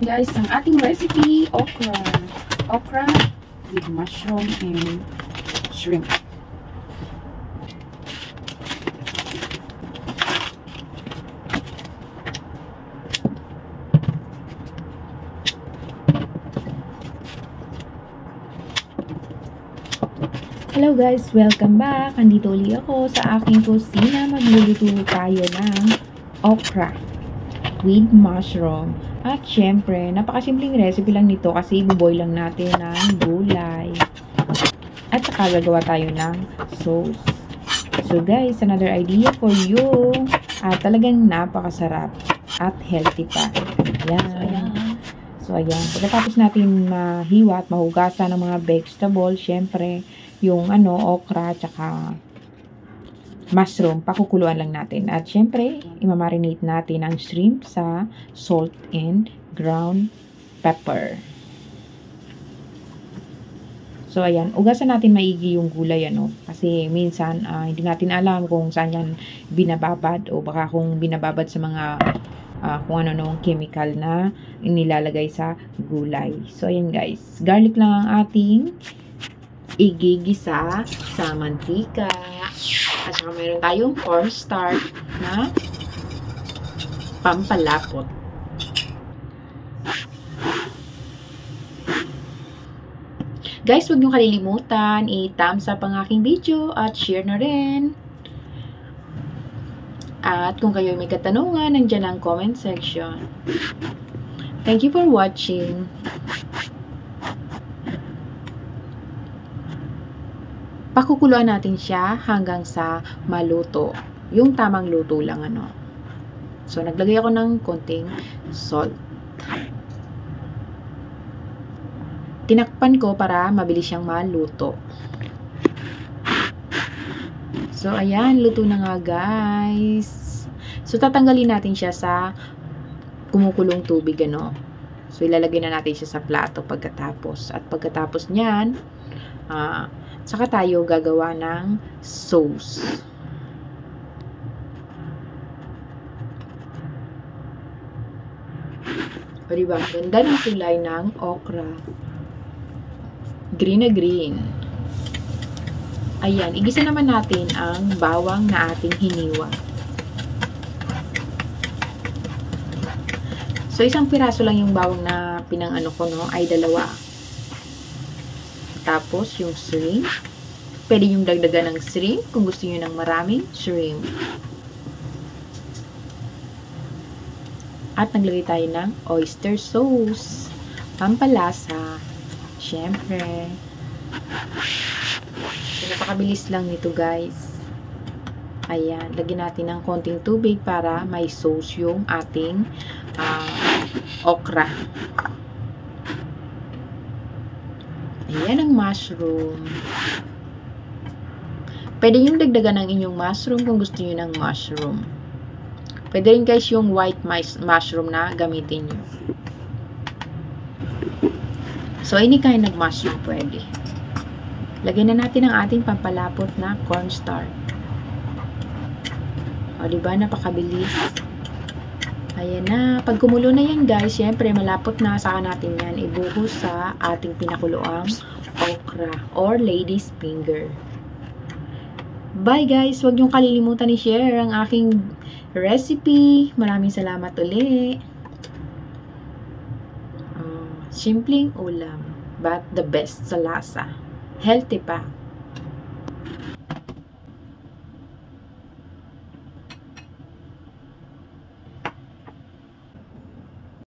Guys, ang ating recipe, okra. Okra with mushroom and shrimp. Hello guys, welcome back. Andito ulit ako sa aking kusina. Magluluto tayo ng okra with mushroom. At syempre, napakasimpleng recipe lang nito kasi ibuboy lang natin ng gulay. At saka gagawa tayo ng sauce. So guys, another idea for you. At talagang napakasarap at healthy pa. Ayan. So ayan, pagkatapos natin mahiwa at mahugasan ng mga vegetables, syempre, yung okra at saka mushroom, pakukuluan lang natin. At syempre, imamarinate natin ang shrimp sa salt and ground pepper. So, ayan. Ugasan natin maigi yung gulay, kasi minsan, hindi natin alam kung saan yan binababad o baka kung binababad sa mga kung ano-anong chemical na inilalagay sa gulay. So, ayan guys. Garlic lang ang ating igigisa sa mantika. At saka meron tayong cornstarch na pampalapot. Guys, huwag niyong kalilimutan i-thumbs up ang aking video at share na rin. At kung kayo may katanungan, nandiyan ang comment section. Thank you for watching. Pakukuluan natin siya hanggang sa maluto. Yung tamang luto lang, So, naglagay ako ng konting salt. Tinakpan ko para mabilis siyang maluto. So, ayan. Luto na nga, guys. So, tatanggalin natin siya sa kumukulong tubig, So, ilalagay na natin siya sa plato pagkatapos. At pagkatapos niyan, saka tayo gagawa ng sauce. O diba? Ganda ng kulay ng okra. Green na green. Ayan. Igisa naman natin ang bawang na ating hiniwa. So, isang piraso lang yung bawang na pinang ko, ay dalawa. Tapos, yung shrimp. Pwede yung dagdagan ng shrimp kung gusto nyo ng maraming shrimp. At naglagay tayo ng oyster sauce. Pampalasa. Syempre. So, napakabilis lang nito, guys. Ayan. Lagyan natin ng konting tubig para may sauce yung ating okra. Ayan ang mushroom. Pwede yung dagdagan ng inyong mushroom kung gusto nyo ng mushroom. Pwede rin guys yung white mushroom na gamitin nyo. So, any kind of mushroom pwede. Lagyan na natin ang ating pampalapot na cornstarch. O, diba? Napakabilis. Ayan na. Pag kumulo na yan guys, syempre malapot na, saka natin yan ibuhos sa ating pinakuloang okra or lady's finger. Bye guys! Huwag niyong kalilimutan i-share ang aking recipe. Maraming salamat ulit. Simpleng ulam, but the best sa lasa. Healthy pa.